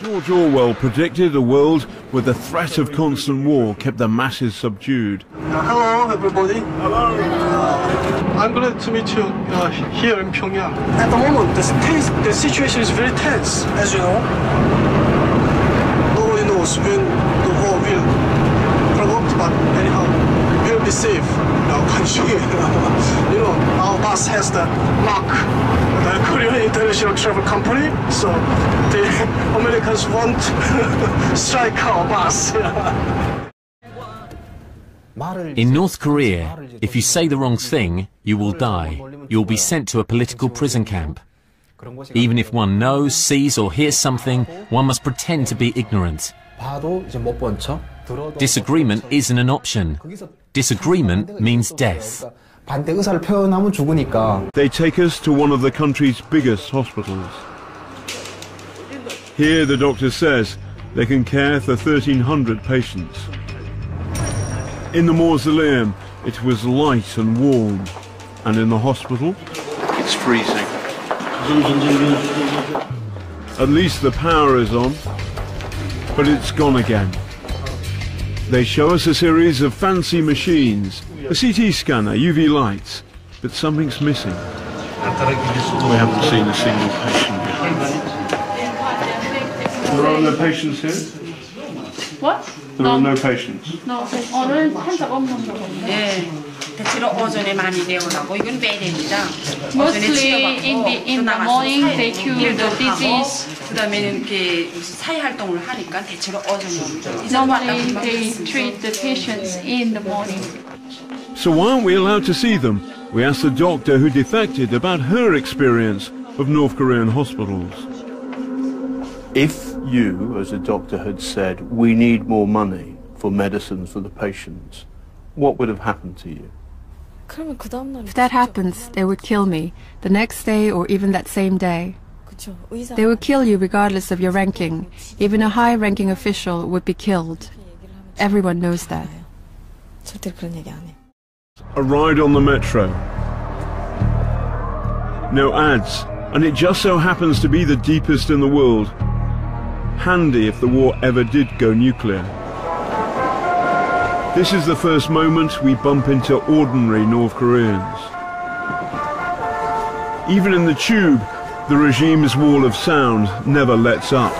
George Orwell predicted a world where the threat of constant war kept the masses subdued. Hello, everybody. Hello. I'm glad to meet you here in Pyongyang. At the moment, the situation is very tense, as you know. Nobody knows when the war will erupt, but anyhow, we'll be safe in our country. You know, our boss has the mark, the Korean International Travel Company, so the Americans won't strike our boss. In North Korea, if you say the wrong thing, you will die. You will be sent to a political prison camp. Even if one knows, sees or hears something, one must pretend to be ignorant. Disagreement isn't an option. Disagreement means death. They take us to one of the country's biggest hospitals. Here, the doctor says, they can care for 1,300 patients. In the mausoleum, it was light and warm, and in the hospital, it's freezing. At least the power is on, but it's gone again. They show us a series of fancy machines, a CT scanner, UV lights, but something's missing. We haven't seen a single patient yet. There are no patients here? What? There are no patients. No, 오늘 환자가 없는 거. 네, 대체로 오전에 많이 내오라고 이건 매일입니다. Mostly in the morning they cure the disease. 그다음에는 이렇게 사회 활동을 하니까 대체로 오전에 옵니다. Normally they treat the patients in the morning. So why aren't we allowed to see them? We asked the doctor who defected about her experience of North Korean hospitals. If you, as a doctor, had said, we need more money for medicines for the patients, what would have happened to you? If that happens, they would kill me, the next day or even that same day. They would kill you regardless of your ranking. Even a high-ranking official would be killed. Everyone knows that. A ride on the metro. No ads, and it just so happens to be the deepest in the world. Handy if the war ever did go nuclear. This is the first moment we bump into ordinary North Koreans. Even in the tube, the regime's wall of sound never lets up.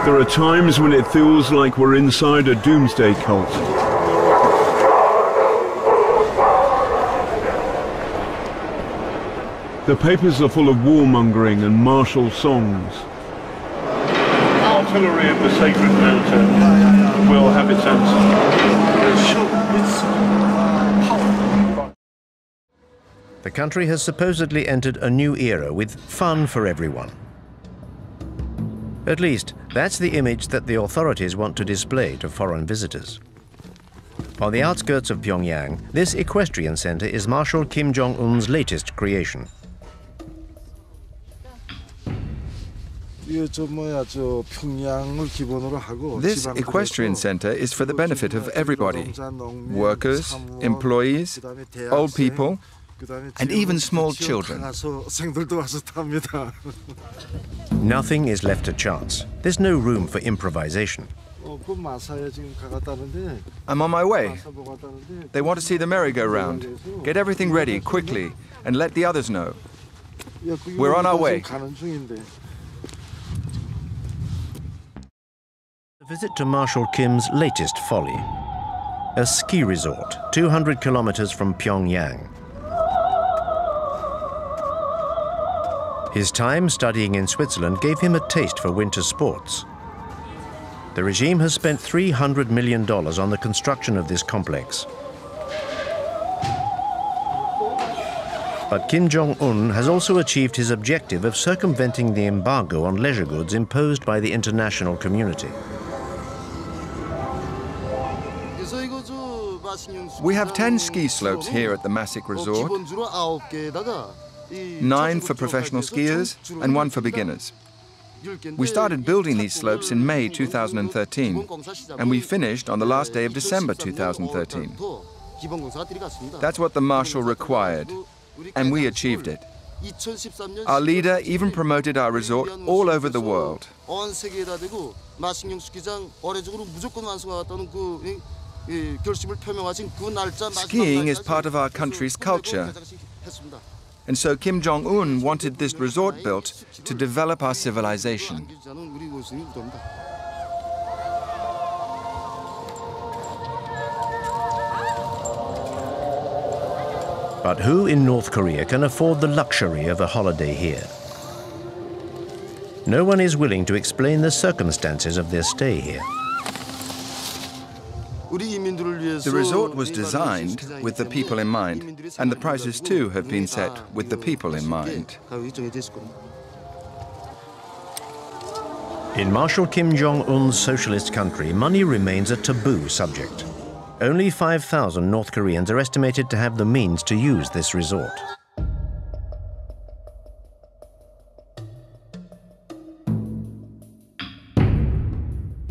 There are times when it feels like we're inside a doomsday cult. The papers are full of warmongering and martial songs. Artillery of the Sacred Mountain will have its answer. The country has supposedly entered a new era with fun for everyone. At least, that's the image that the authorities want to display to foreign visitors. On the outskirts of Pyongyang, this equestrian center is Marshal Kim Jong-un's latest creation. This equestrian center is for the benefit of everybody. Workers, employees, old people, and even small children. Nothing is left to chance. There's no room for improvisation. I'm on my way. They want to see the merry-go-round. Get everything ready quickly and let the others know. We're on our way. A visit to Marshal Kim's latest folly. A ski resort 200 kilometers from Pyongyang. His time studying in Switzerland gave him a taste for winter sports. The regime has spent $300 million on the construction of this complex. But Kim Jong-un has also achieved his objective of circumventing the embargo on leisure goods imposed by the international community. We have 10 ski slopes here at the Masik Resort, 9 for professional skiers and 1 for beginners. We started building these slopes in May 2013, and we finished on the last day of December 2013. That's what the Marshal required, and we achieved it. Our leader even promoted our resort all over the world. Skiing is part of our country's culture. And so Kim Jong-un wanted this resort built to develop our civilization. But who in North Korea can afford the luxury of a holiday here? No one is willing to explain the circumstances of their stay here. The resort was designed with the people in mind, and the prices too have been set with the people in mind. In Marshal Kim Jong-un's socialist country, money remains a taboo subject. Only 5,000 North Koreans are estimated to have the means to use this resort.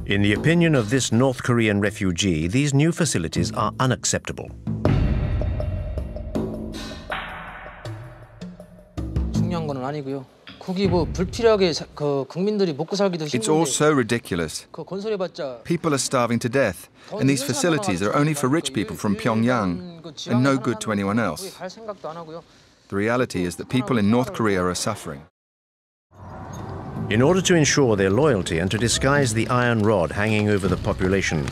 In the opinion of this North Korean refugee, these new facilities are unacceptable. It's all so ridiculous. People are starving to death, and these facilities are only for rich people from Pyongyang and no good to anyone else. The reality is that people in North Korea are suffering. In order to ensure their loyalty and to disguise the iron rod hanging over the population,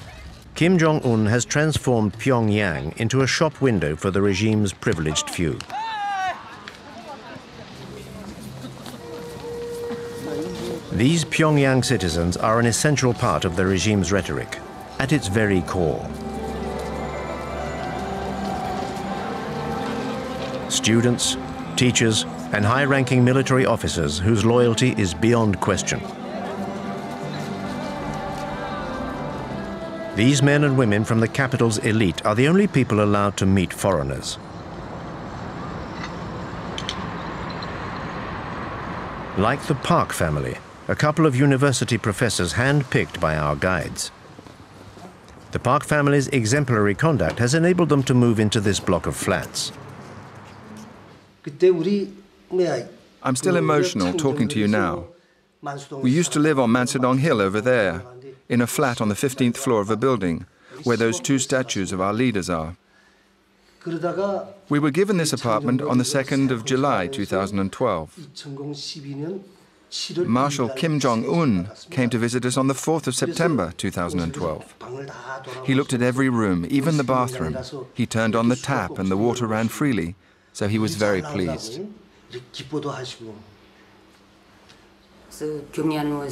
Kim Jong-un has transformed Pyongyang into a shop window for the regime's privileged few. These Pyongyang citizens are an essential part of the regime's rhetoric, at its very core. Students, teachers, and high-ranking military officers whose loyalty is beyond question. These men and women from the capital's elite are the only people allowed to meet foreigners. Like the Park family, a couple of university professors hand-picked by our guides. The Park family's exemplary conduct has enabled them to move into this block of flats. I'm still emotional talking to you now. We used to live on Mansadong Hill over there, in a flat on the 15th floor of a building, where those two statues of our leaders are. We were given this apartment on the 2nd of July 2012. Marshal Kim Jong-un came to visit us on the 4th of September 2012. He looked at every room, even the bathroom. He turned on the tap and the water ran freely, so he was very pleased.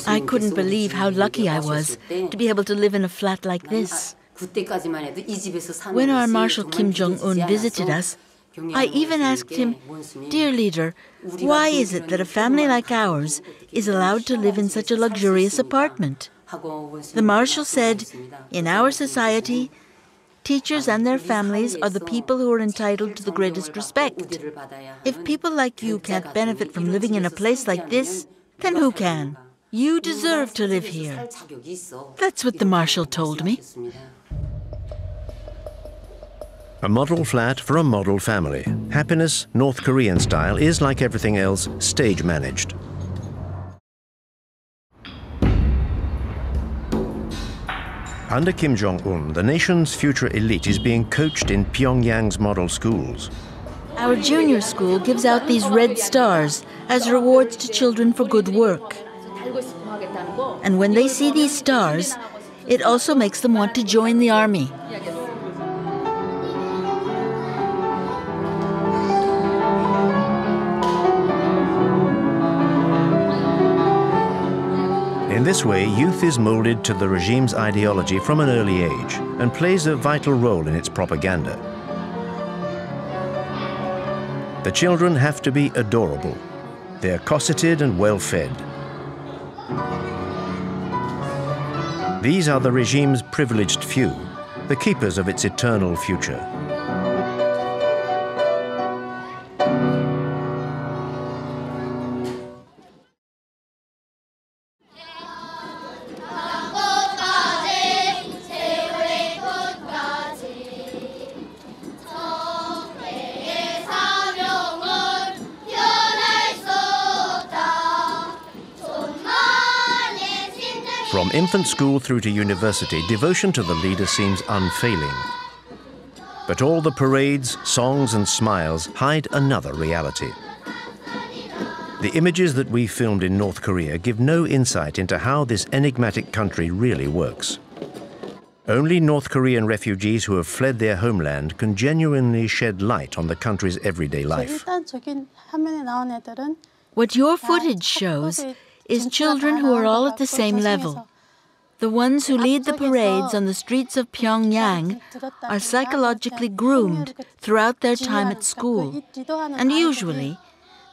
I couldn't believe how lucky I was to be able to live in a flat like this. When our Marshal Kim Jong-un visited us, I even asked him, "Dear leader, why is it that a family like ours is allowed to live in such a luxurious apartment?" The Marshal said, "In our society, teachers and their families are the people who are entitled to the greatest respect. If people like you can't benefit from living in a place like this, then who can? You deserve to live here." That's what the Marshal told me. A model flat for a model family. Happiness, North Korean style, is, like everything else, stage managed. Under Kim Jong-un, the nation's future elite is being coached in Pyongyang's model schools. Our junior school gives out these red stars as rewards to children for good work. And when they see these stars, it also makes them want to join the army. In this way, youth is molded to the regime's ideology from an early age and plays a vital role in its propaganda. The children have to be adorable. They're cosseted and well-fed. These are the regime's privileged few, the keepers of its eternal future. From infant school through to university, devotion to the leader seems unfailing. But all the parades, songs and smiles hide another reality. The images that we filmed in North Korea give no insight into how this enigmatic country really works. Only North Korean refugees who have fled their homeland can genuinely shed light on the country's everyday life. What your footage shows is children who are all at the same level. The ones who lead the parades on the streets of Pyongyang are psychologically groomed throughout their time at school, and usually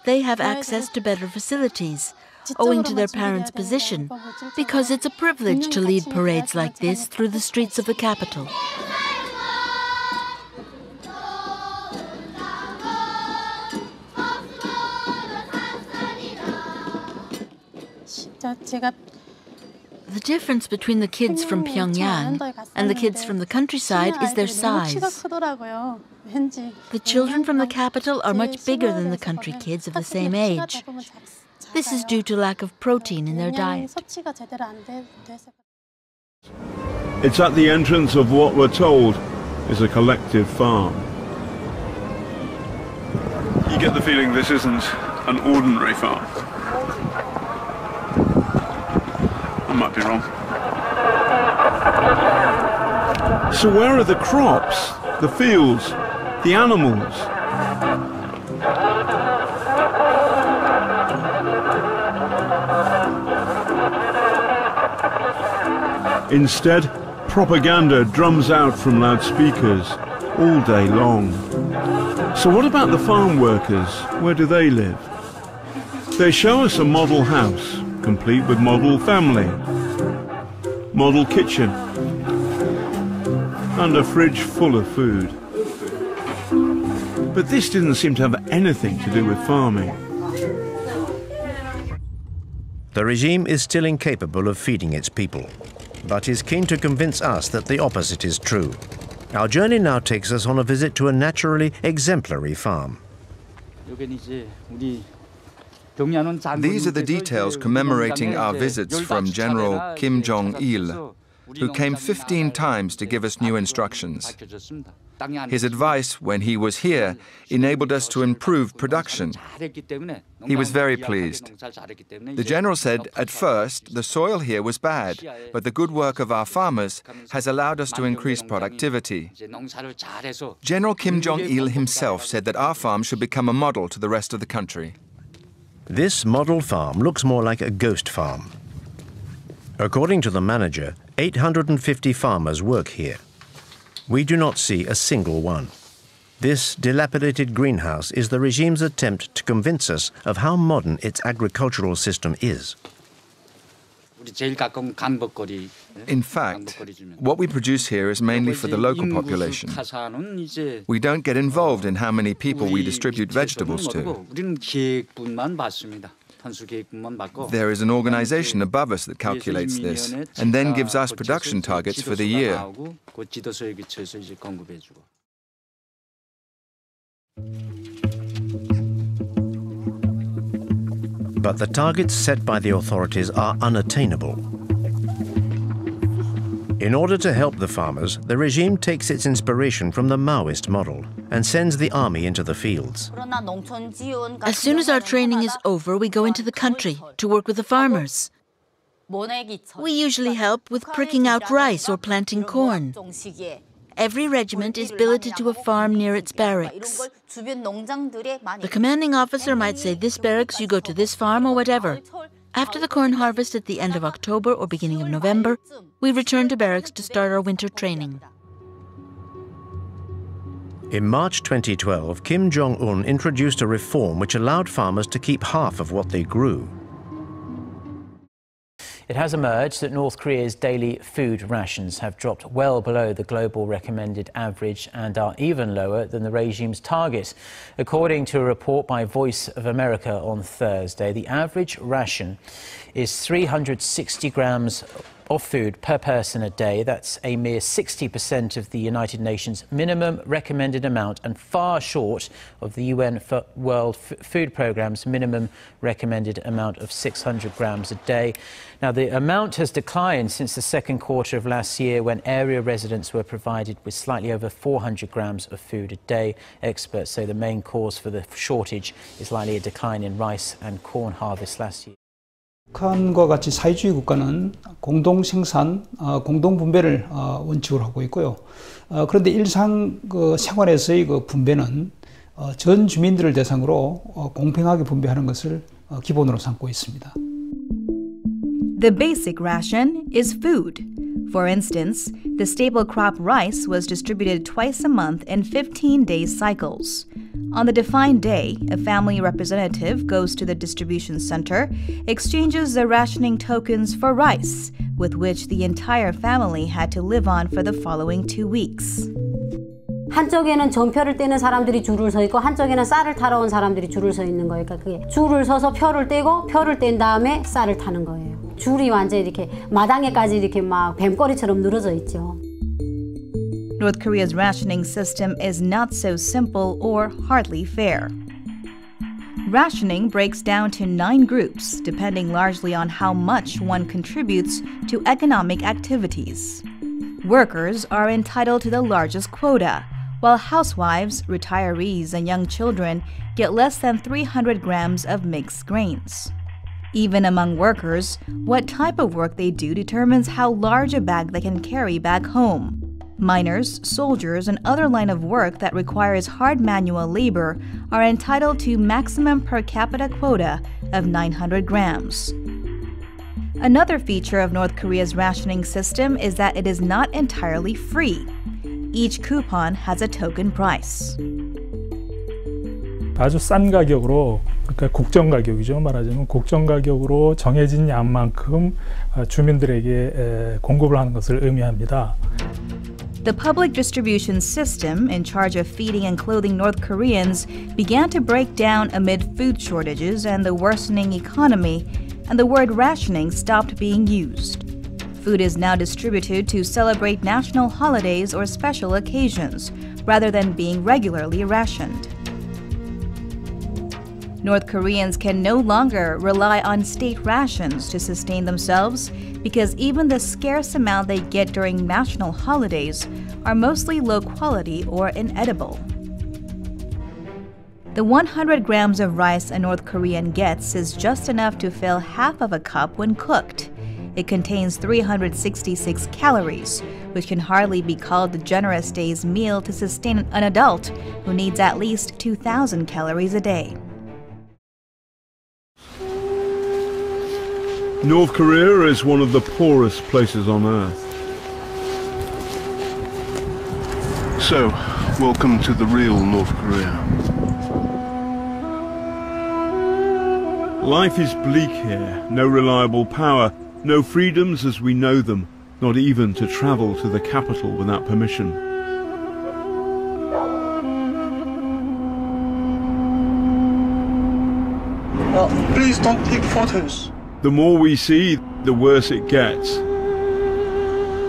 they have access to better facilities, owing to their parents' position, because it's a privilege to lead parades like this through the streets of the capital. The difference between the kids from Pyongyang and the kids from the countryside is their size. The children from the capital are much bigger than the country kids of the same age. This is due to lack of protein in their diet. It's at the entrance of what we're told is a collective farm. You get the feeling this isn't an ordinary farm. I might be wrong. So where are the crops, the fields, the animals? Instead, propaganda drums out from loudspeakers all day long. So what about the farm workers? Where do they live? They show us a model house, complete with model family, model kitchen, and a fridge full of food. But this didn't seem to have anything to do with farming. The regime is still incapable of feeding its people, but is keen to convince us that the opposite is true. Our journey now takes us on a visit to a naturally exemplary farm. These are the details commemorating our visits from General Kim Jong-il, who came 15 times to give us new instructions. His advice when he was here enabled us to improve production. He was very pleased. The general said, at first, the soil here was bad, but the good work of our farmers has allowed us to increase productivity. General Kim Jong-il himself said that our farm should become a model to the rest of the country. This model farm looks more like a ghost farm. According to the manager, 850 farmers work here. We do not see a single one. This dilapidated greenhouse is the regime's attempt to convince us of how modern its agricultural system is. In fact, what we produce here is mainly for the local population. We don't get involved in how many people we distribute vegetables to. There is an organization above us that calculates this and then gives us production targets for the year. But the targets set by the authorities are unattainable. In order to help the farmers, the regime takes its inspiration from the Maoist model and sends the army into the fields. As soon as our training is over, we go into the country to work with the farmers. We usually help with pricking out rice or planting corn. Every regiment is billeted to a farm near its barracks. The commanding officer might say, this barracks, you go to this farm, or whatever. After the corn harvest at the end of October or beginning of November, we return to barracks to start our winter training. In March 2012, Kim Jong-un introduced a reform which allowed farmers to keep half of what they grew. It has emerged that North Korea's daily food rations have dropped well below the global recommended average and are even lower than the regime's target. According to a report by Voice of America on Thursday, the average ration is 360 grams of food per person a day. That's a mere 60% of the United Nations minimum recommended amount and far short of the UN World Food Programme's minimum recommended amount of 600 grams a day. Now, the amount has declined since the second quarter of last year, when area residents were provided with slightly over 400 grams of food a day. Experts say the main cause for the shortage is likely a decline in rice and corn harvest last year. 북한과 같이 사회주의 국가는 공동 생산, 공동 분배를 원칙으로 하고 있고요. 그런데 일상 생활에서의 분배는 전 주민들을 대상으로 공평하게 분배하는 것을 기본으로 삼고 있습니다. The basic ration is food. For instance, the staple crop rice was distributed twice a month in 15-day cycles. On the defined day, a family representative goes to the distribution center, exchanges the rationing tokens for rice, with which the entire family had to live on for the following 2 weeks. 한쪽에는 전표를 떼는 사람들이 줄을 서 있고 한쪽에는 쌀을 타러 온 사람들이 줄을 서 있는 거예요. 그러니까 그게 줄을 서서 표를 떼고 표를 뗀 다음에 쌀을 타는 거예요. 줄이 완전히 이렇게 마당에까지 이렇게 막 뱀꼬리처럼 늘어져 있죠. North Korea's rationing system is not so simple or hardly fair. Rationing breaks down to 9 groups, depending largely on how much one contributes to economic activities. Workers are entitled to the largest quota, while housewives, retirees, and young children get less than 300 grams of mixed grains. Even among workers, what type of work they do determines how large a bag they can carry back home. Miners, soldiers, and other line of work that requires hard manual labor are entitled to maximum per capita quota of 900 grams. Another feature of North Korea's rationing system is that it is not entirely free. Each coupon has a token price. 아주 싼 가격으로, 그러니까 국정 가격이죠. 말하자면 국정 가격으로 정해진 양만큼 주민들에게 공급을 하는 것을 의미합니다. The public distribution system, in charge of feeding and clothing North Koreans, began to break down amid food shortages and the worsening economy, and the word rationing stopped being used. Food is now distributed to celebrate national holidays or special occasions, rather than being regularly rationed. North Koreans can no longer rely on state rations to sustain themselves, because even the scarce amount they get during national holidays are mostly low quality or inedible. The 100 grams of rice a North Korean gets is just enough to fill half of a cup when cooked. It contains 366 calories, which can hardly be called a generous day's meal to sustain an adult who needs at least 2,000 calories a day. North Korea is one of the poorest places on earth. So, welcome to the real North Korea. Life is bleak here, no reliable power, no freedoms as we know them, not even to travel to the capital without permission. Please don't take photos. The more we see, the worse it gets.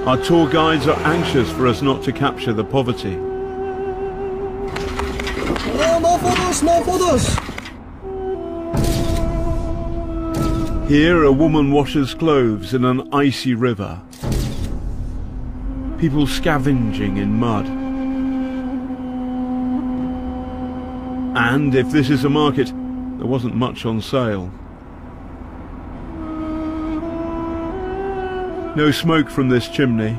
Our tour guides are anxious for us not to capture the poverty. No photos, no photos. Here, a woman washes clothes in an icy river. People scavenging in mud. And if this is a market, there wasn't much on sale. No smoke from this chimney.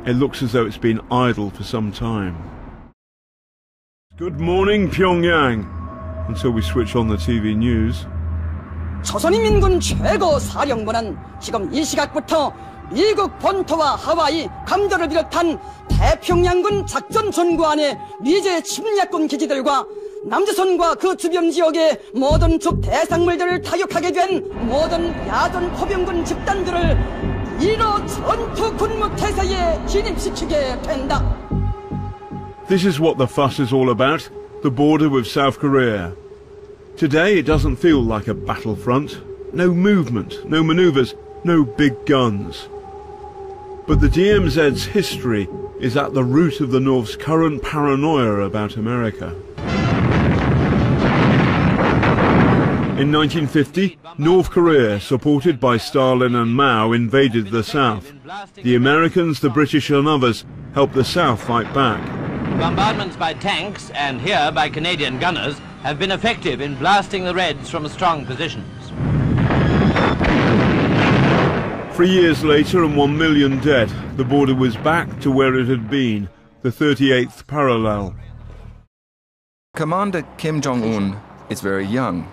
It looks as though it's been idle for some time. Good morning, Pyongyang, until we switch on the TV news. 조선인민군 최고 사령부는 지금 이 시각부터 미국 본토와 하와이, 감도를 비롯한 태평양군 작전 전구안의 미제 침략군 기지들과 남조선과 그 주변 지역의 모든 적 대상물들을 타격하게 된 모든 야전 포병군 집단들을 1호 전투 군무 태세에 진입시키게 된다. This is what the fuss is all about, the border with South Korea. Today it doesn't feel like a battlefront. No movement, no maneuvers, no big guns. But the DMZ's history is at the root of the North's current paranoia about America. In 1950, North Korea, supported by Stalin and Mao, invaded the South. The Americans, the British and others helped the South fight back. Bombardments by tanks, and here by Canadian gunners, have been effective in blasting the Reds from strong positions. 3 years later and 1 million dead, the border was back to where it had been, the 38th parallel. Commander Kim Jong-un is very young.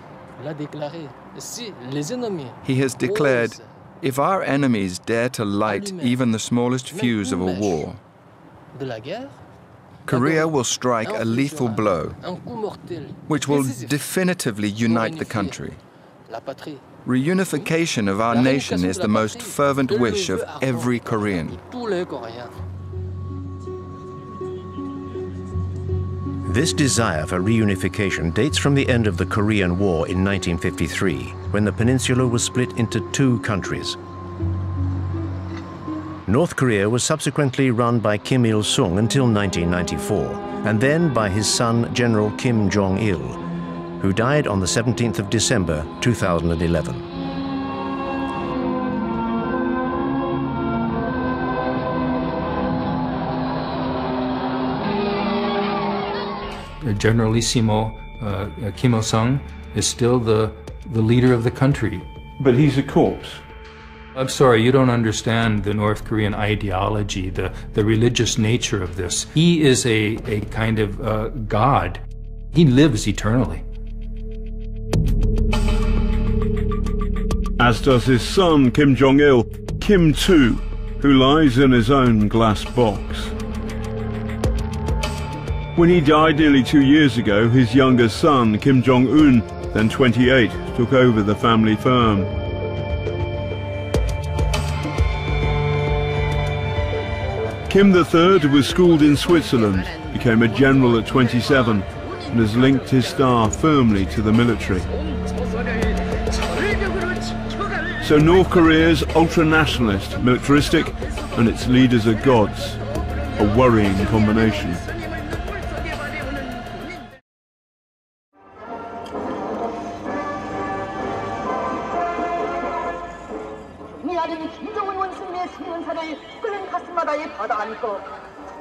He has declared, if our enemies dare to light even the smallest fuse of a war, Korea will strike a lethal blow, which will definitively unite the country. Reunification of our nation is the most fervent wish of every Korean. This desire for reunification dates from the end of the Korean War in 1953, when the peninsula was split into two countries. North Korea was subsequently run by Kim Il-sung until 1994, and then by his son, General Kim Jong-il, who died on the 17th of December, 2011. Generalissimo Kim Il-sung is still the leader of the country. But he's a corpse. I'm sorry, you don't understand the North Korean ideology, the religious nature of this. He is a kind of god. He lives eternally. As does his son, Kim Jong-il, Kim too, who lies in his own glass box. When he died nearly 2 years ago, his younger son, Kim Jong-un, then 28, took over the family firm. Kim III was schooled in Switzerland, became a general at 27, and has linked his star firmly to the military. So North Korea's ultra-nationalist, militaristic, and its leaders are gods. A worrying combination.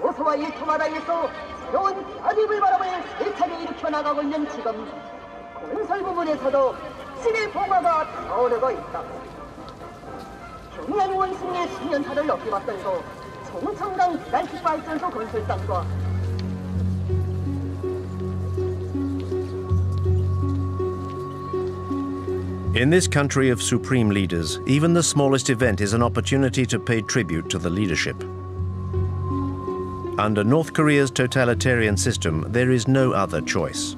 조서와 일터마다에서 새로운 자립을 바라보는 세차게 일으켜 나가고 있는 지금 건설 부문에서도 신의 봉화가 타오르고 있다. 경량 원숭이의 10년차를 넘게 맞들고 송청강 기관식 발전소 건설상과 In this country of supreme leaders, even the smallest event is an opportunity to pay tribute to the leadership. Under North Korea's totalitarian system, there is no other choice.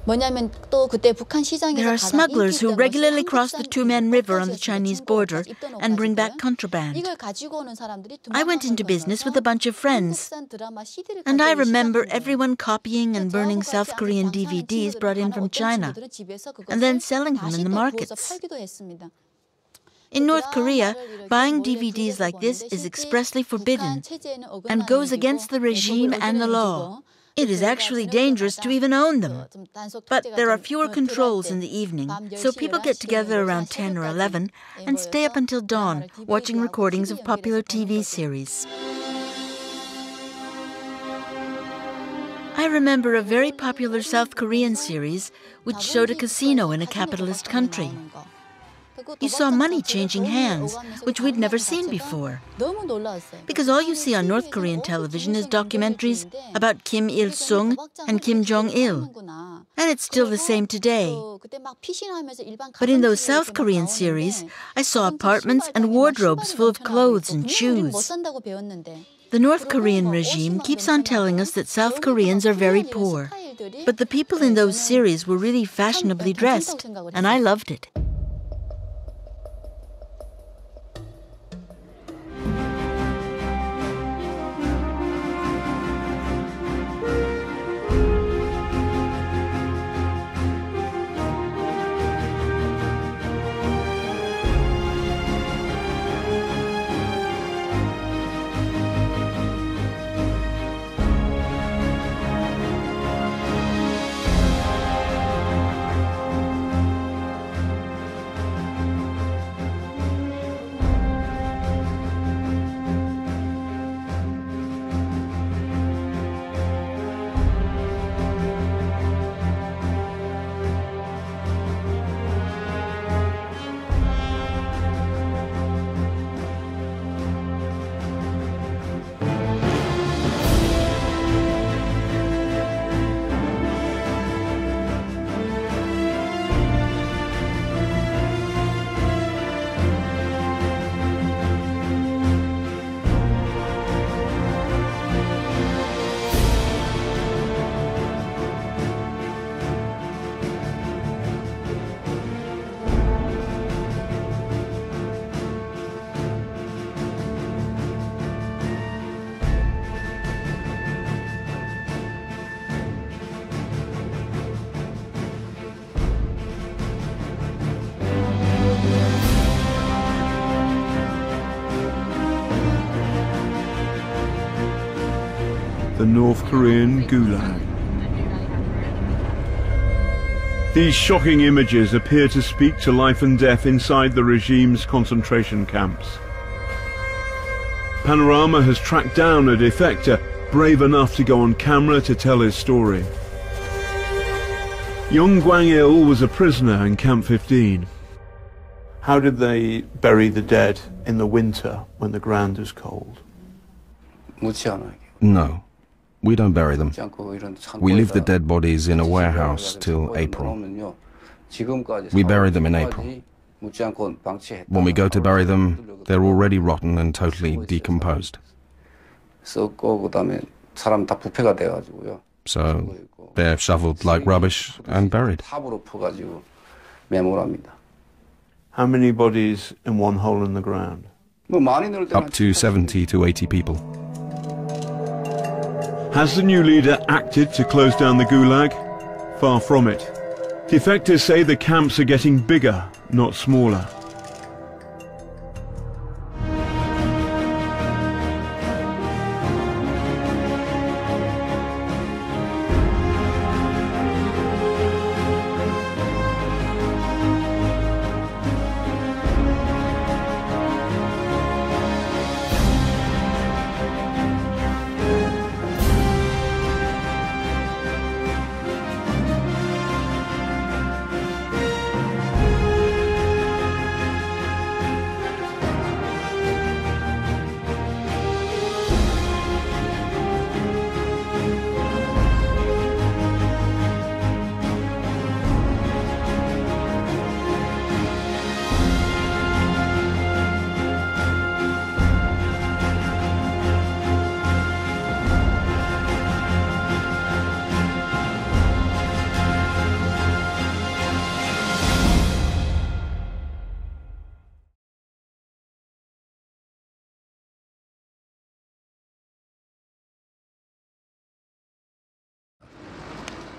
There are smugglers who regularly cross the Two-Man River on the Chinese border and bring back contraband. I went into business with a bunch of friends, and I remember everyone copying and burning South Korean DVDs brought in from China, and then selling them in the markets. In North Korea, buying DVDs like this is expressly forbidden and goes against the regime and the law. It is actually dangerous to even own them. But there are fewer controls in the evening, so people get together around 10 or 11 and stay up until dawn, watching recordings of popular TV series. I remember a very popular South Korean series which showed a casino in a capitalist country. You saw money changing hands, which we'd never seen before. Because all you see on North Korean television is documentaries about Kim Il-sung and Kim Jong-il. And it's still the same today. But in those South Korean series, I saw apartments and wardrobes full of clothes and shoes. The North Korean regime keeps on telling us that South Koreans are very poor. But the people in those series were really fashionably dressed, and I loved it. The North Korean Gulag. These shocking images appear to speak to life and death inside the regime's concentration camps. Panorama has tracked down a defector brave enough to go on camera to tell his story. Young Gwang-il was a prisoner in Camp 15. How did they bury the dead in the winter when the ground is cold? No, we don't bury them. We leave the dead bodies in a warehouse till April. We bury them in April. When we go to bury them, they're already rotten and totally decomposed. So they're shoveled like rubbish and buried. How many bodies in one hole in the ground? Up to 70 to 80 people. Has the new leader acted to close down the Gulag? Far from it. Defectors say the camps are getting bigger, not smaller.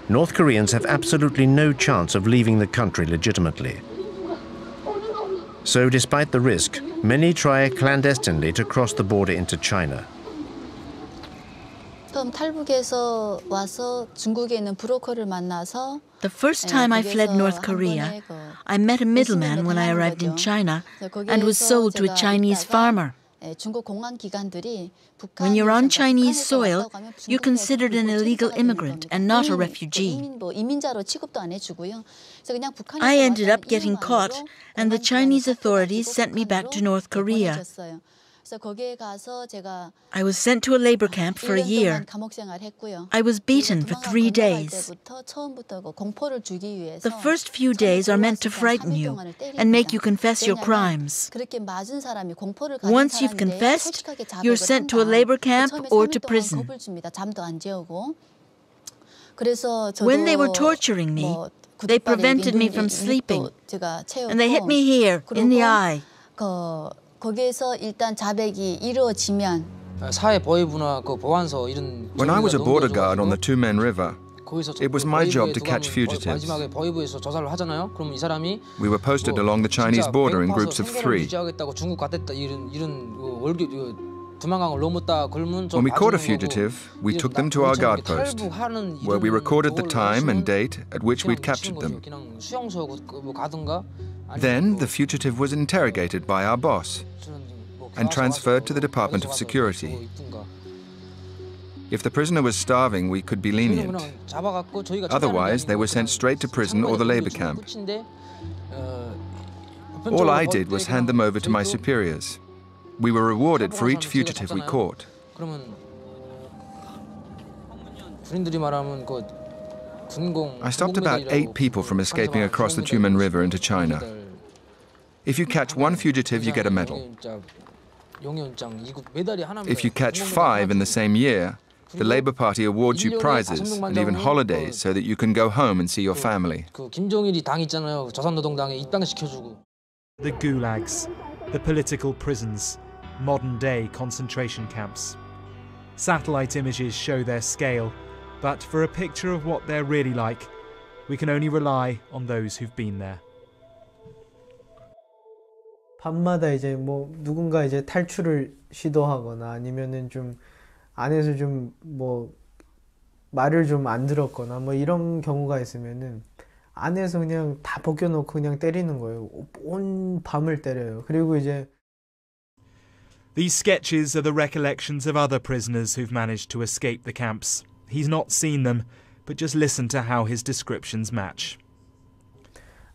North Koreans have absolutely no chance of leaving the country legitimately. So despite the risk, many try clandestinely to cross the border into China. The first time I fled North Korea, I met a middleman when I arrived in China and was sold to a Chinese farmer. When you're on Chinese soil, you're considered an illegal immigrant and not a refugee. I ended up getting caught, and the Chinese authorities sent me back to North Korea. I was sent to a labor camp for a year. I was beaten for 3 days. The first few days are meant to frighten you and make you confess your crimes. Once you've confessed, you're sent to a labor camp or to prison. When they were torturing me, they prevented me from sleeping, and they hit me here, in the eye. When I was a border guard on the Tumen River, it was my job to catch fugitives. We were posted along the Chinese border in groups of 3. When we caught a fugitive, we took them to our guard post, where we recorded the time and date at which we'd captured them. Then the fugitive was interrogated by our boss and transferred to the Department of Security. If the prisoner was starving, we could be lenient. Otherwise, they were sent straight to prison or the labor camp. All I did was hand them over to my superiors. We were rewarded for each fugitive we caught. I stopped about 8 people from escaping across the Tumen River into China. If you catch 1 fugitive, you get a medal. If you catch 5 in the same year, the Labour Party awards you prizes and even holidays so that you can go home and see your family. The gulags, the political prisons, modern-day concentration camps. Satellite images show their scale, but for a picture of what they're really like, we can only rely on those who've been there. 밤마다 이제 뭐 누군가 이제 탈출을 시도하거나 아니면은 좀 안에서 좀 뭐 말을 좀 안 들었거나 뭐 이런 경우가 있으면은 안에서 그냥 다 벗겨놓고 그냥 때리는 거예요. 온 밤을 때려요. 그리고 이제 These sketches are the recollections of other prisoners who've managed to escape the camps. He's not seen them, but just listen to how his descriptions match.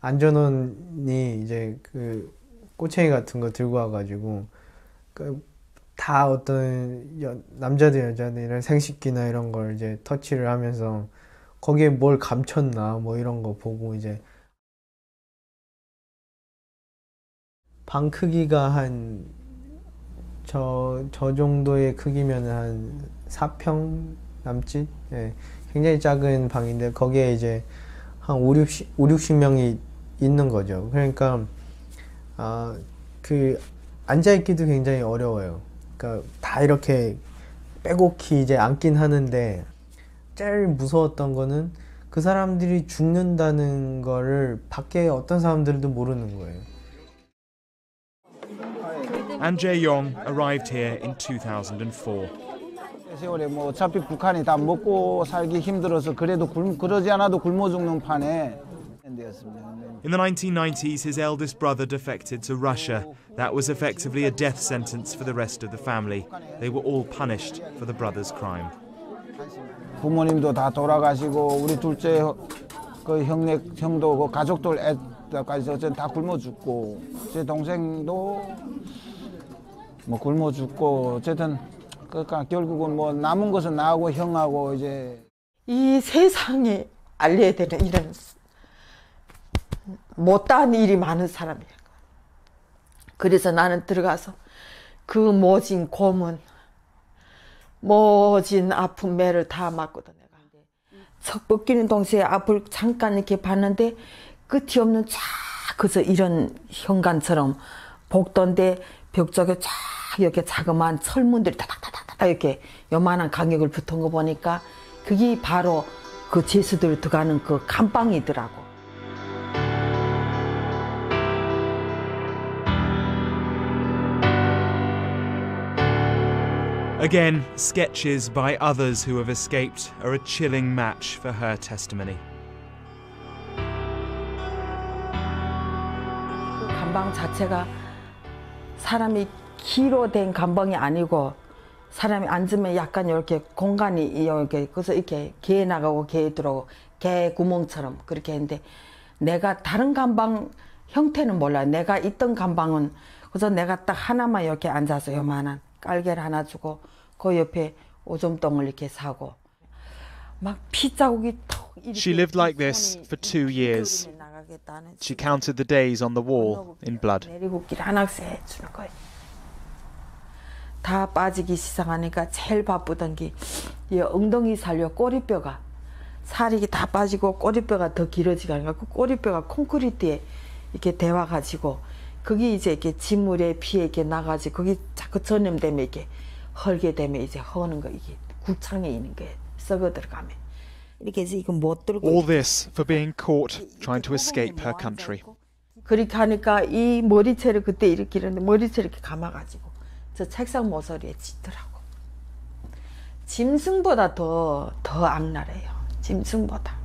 안전원이 이제 그 꼬챙이 같은 거 들고 와가지고 다 어떤 남자들 여자들 이런 생식기나 이런 걸 이제 터치를 하면서 거기에 뭘 감췄나 뭐 이런 거 보고 이제 방 크기가 한 저 정도의 크기면 한 4평 남짓? 예, 굉장히 작은 방인데 거기에 이제 한 50-60명이 있는 거죠. 그러니까 그 앉아있기도 굉장히 어려워요. 그러니까 다 이렇게 빼곡히 이제 앉긴 하는데 제일 무서웠던 거는 그 사람들이 죽는다는 거를 밖에 어떤 사람들도 모르는 거예요. And Jae-yong arrived here in 2004. 세월에 뭐 어차피 북한이 다 먹고 살기 힘들어서 그래도 그러지 않아도 굶어 죽는 판에 In the 1990s, his eldest brother defected to Russia. That was effectively a death sentence for the rest of the family. They were all punished for the brother's crime. 부모님도 다 돌아가시고 우리 둘째 그 형도 그 가족들 애까지 어쨌든 다 굶어 죽고 제 동생도 뭐 굶어 죽고 어쨌든 그러니까 결국은 뭐 남은 것은 나하고 형하고 이제 이 세상에 알려야 되는 이런 못다한 일이 많은 사람이야. 그래서 나는 들어가서 그 모진 고문, 모진 아픈 매를 다 맞거든 내가. 석 벗기는 동시에 앞을 잠깐 이렇게 봤는데 끝이 없는 쫙 그래서 이런 현관처럼 복도인데 벽 쪽에 쫙 이렇게 자그마한 철문들이 다닥다닥 이렇게 요만한 간격을 붙은 거 보니까 그게 바로 그 죄수들 들어가는 그 감방이더라고. Again, sketches by others who have escaped are a chilling match for her testimony. 그 감방 자체가 사람이 키로 된 감방이 아니고 사람이 앉으면 약간 이렇게 공간이 이렇게 그래서 이렇게 개 나가고 개 들어오고 개 구멍처럼 그렇게 했는데 내가 다른 감방 형태는 몰라요. 내가 있던 감방은 그래서 내가 딱 하나만 이렇게 앉아서 요만한 깔개를 하나 주고 그 옆에 오줌똥을 이렇게 사고 막 피 자국이 톡. She lived like this for 2 years. She counted the days on the wall in blood. 내리국길 하나씩 해주는 거예요. 다 빠지기 시작하니까 제일 바쁘던 게 이 엉덩이 살려 꼬리뼈가 살이 다 빠지고 꼬리뼈가 더 길어지고 하니까 그 꼬리뼈가 콘크리트에 이렇게 대와가지고 거기 이제 이렇게 진물에 피에 이렇게 나가지고 거기 자꾸 전염되면 이렇게 헐게 되면 이제 허는 거 이게 국창에 있는 게 썩어 들어가면 이렇게 해서 이거 못 들고. All this for being caught trying to escape her country. 그렇게 하니까 이 머리채를 그때 이렇게 이랬는데 머리채를 이렇게 감아가지고 저 책상 모서리에 찢더라고. 짐승보다 더 악랄해요. 짐승보다.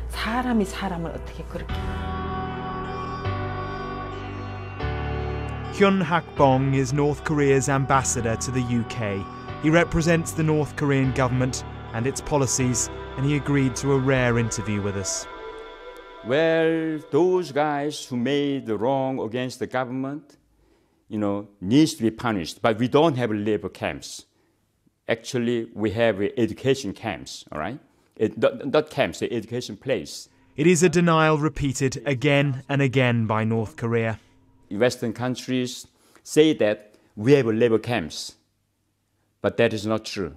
사람이 사람을 어떻게 그렇게. Hyun Hak-bong is North Korea's ambassador to the UK. He represents the North Korean government and its policies, and he agreed to a rare interview with us. Well, those guys who made the wrong against the government, needs to be punished. But we don't have labor camps. Actually, we have education camps, all right? Not camps, the education place. It is a denial repeated again and again by North Korea. Western countries say that we have labor camps, but that is not true.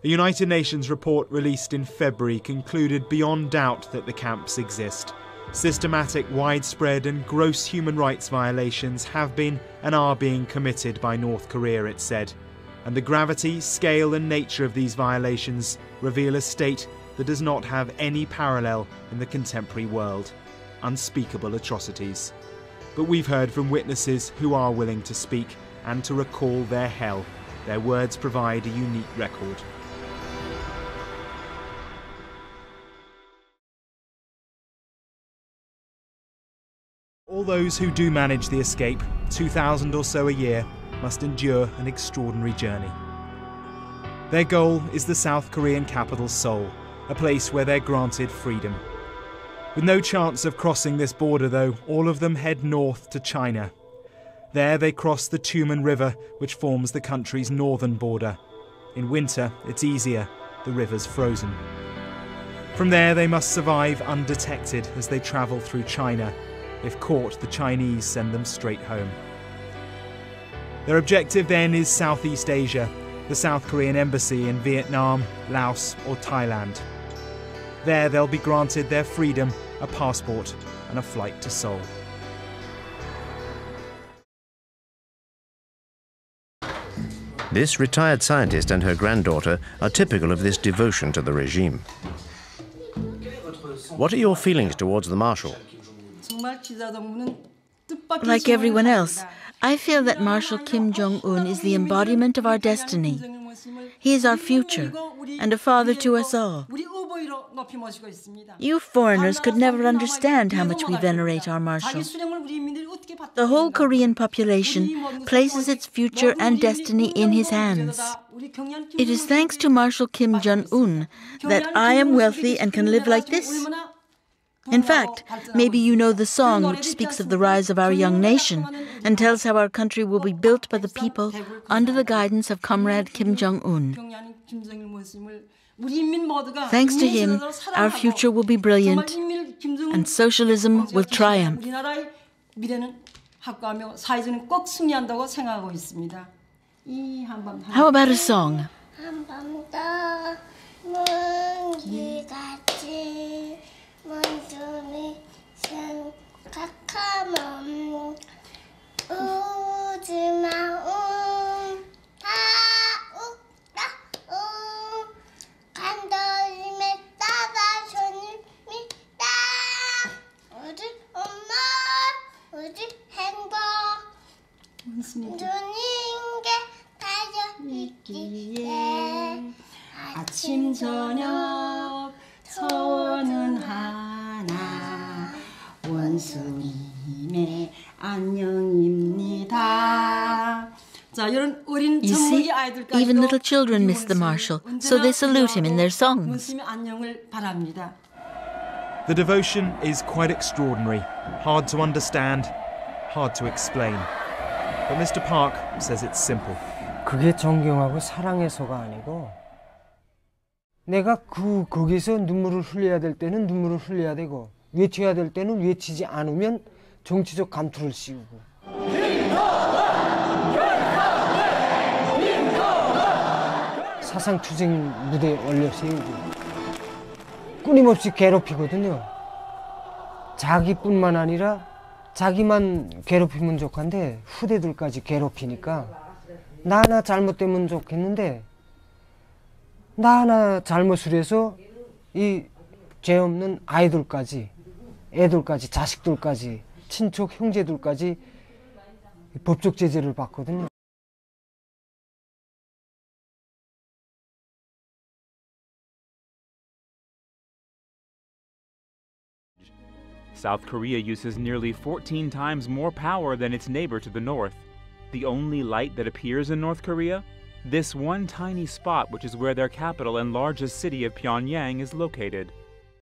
A United Nations report released in February concluded beyond doubt that the camps exist. Systematic, widespread and gross human rights violations have been and are being committed by North Korea, it said. And the gravity, scale and nature of these violations reveal a state that does not have any parallel in the contemporary world. Unspeakable atrocities. But we've heard from witnesses who are willing to speak and to recall their hell. Their words provide a unique record. All those who do manage the escape, 2,000 or so a year, must endure an extraordinary journey. Their goal is the South Korean capital Seoul, a place where they're granted freedom. With no chance of crossing this border though, all of them head north to China. There they cross the Tumen River, which forms the country's northern border. In winter, it's easier, the river's frozen. From there they must survive undetected as they travel through China. If caught, the Chinese send them straight home. Their objective then is Southeast Asia, the South Korean embassy in Vietnam, Laos or Thailand. There they'll be granted their freedom, a passport and a flight to Seoul. This retired scientist and her granddaughter are typical of this devotion to the regime. What are your feelings towards the Marshal? Like everyone else, I feel that Marshal Kim Jong-un is the embodiment of our destiny. He is our future and a father to us all. You foreigners could never understand how much we venerate our Marshal. The whole Korean population places its future and destiny in his hands. It is thanks to Marshal Kim Jong-un that I am wealthy and can live like this. In fact, maybe you know the song which speaks of the rise of our young nation and tells how our country will be built by the people under the guidance of Comrade Kim Jong-un. Thanks to him, our future will be brilliant and socialism will triumph. How about a song? 아침 저녁 소원은 하나 원수님의 안녕입니다. You see, even little children miss the marshal, so they salute him in their songs. The devotion is quite extraordinary, hard to understand, hard to explain. But Mr. Park says it's simple. 그게 존경하고 사랑해서가 아니고 내가 거기서 눈물을 흘려야 될 때는 눈물을 흘려야 되고 외쳐야 될 때는 외치지 않으면 정치적 감투를 씌우고 사상투쟁 무대에 올려 세우고 끊임없이 괴롭히거든요. 자기뿐만 아니라 자기만 괴롭히면 좋겠는데 후대들까지 괴롭히니까 나 하나 잘못되면 좋겠는데 나 하나 잘못을 해서 이 죄 없는 아이들까지 애들까지 자식들까지 친척 형제들까지 법적 제재를 받거든요. South Korea uses nearly 14 times more power than its neighbor to the north. The only light that appears in North Korea? This one tiny spot, which is where their capital and largest city of Pyongyang is located.